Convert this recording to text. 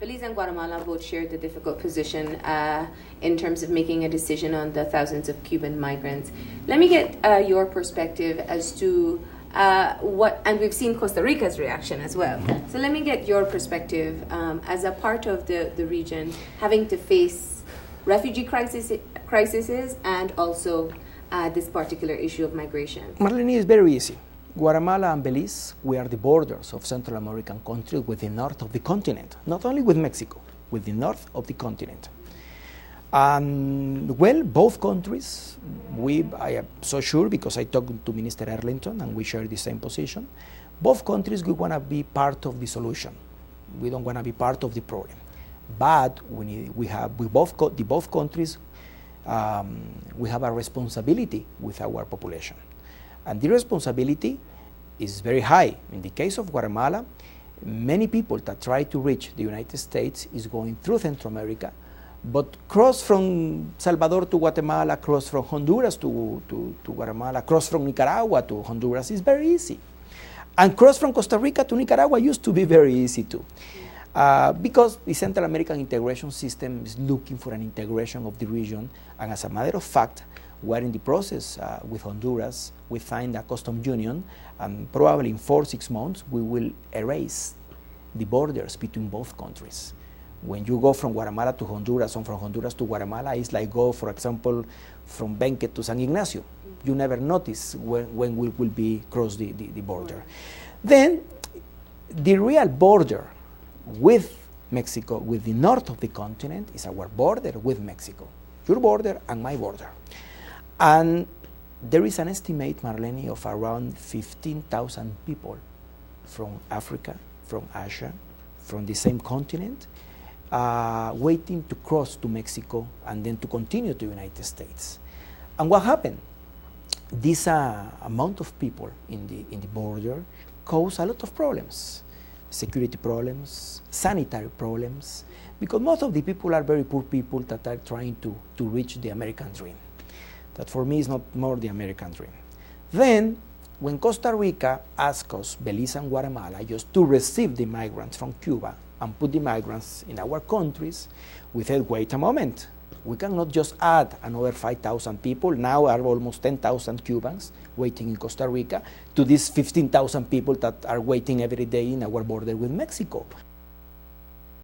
Belize and Guatemala both shared the difficult position in terms of making a decision on the thousands of Cuban migrants. Let me get your perspective as to and we've seen Costa Rica's reaction as well. So let me get your perspective as a part of the region having to face refugee crises and also this particular issue of migration. Marlene, is very easy. Guatemala and Belize, we are the borders of Central American countries with the north of the continent, not only with Mexico, with the north of the continent. And well, both countries, I am so sure because I talked to Minister Arlington and we share the same position. Both countries, we want to be part of the solution. We don't want to be part of the problem. But both countries, we have a responsibility with our population. And the responsibility is very high. In the case of Guatemala, many people that try to reach the United States is going through Central America, but cross from Salvador to Guatemala, cross from Honduras to Guatemala, cross from Nicaragua to Honduras is very easy. And cross from Costa Rica to Nicaragua used to be very easy too. Because the Central American integration system is looking for an integration of the region, and as a matter of fact, we're in the process with Honduras. We signed a customs union, and probably in 4 or 6 months, we will erase the borders between both countries. When you go from Guatemala to Honduras or from Honduras to Guatemala, it's like go, for example, from Benque to San Ignacio. You never notice when we will be cross the border. Then, the real border with Mexico, with the north of the continent, is our border with Mexico. Your border and my border. And there is an estimate, Marlene, of around 15,000 people from Africa, from Asia, from the same continent, waiting to cross to Mexico and then to continue to the United States. And what happened? This amount of people in the border caused a lot of problems. Security problems, sanitary problems, because most of the people are very poor people that are trying to reach the American dream. That for me is not more the American dream. Then, when Costa Rica asked us, Belize and Guatemala, just to receive the migrants from Cuba and put the migrants in our countries, we said, wait a moment. We cannot just add another 5,000 people. Now are almost 10,000 Cubans waiting in Costa Rica to these 15,000 people that are waiting every day in our border with Mexico.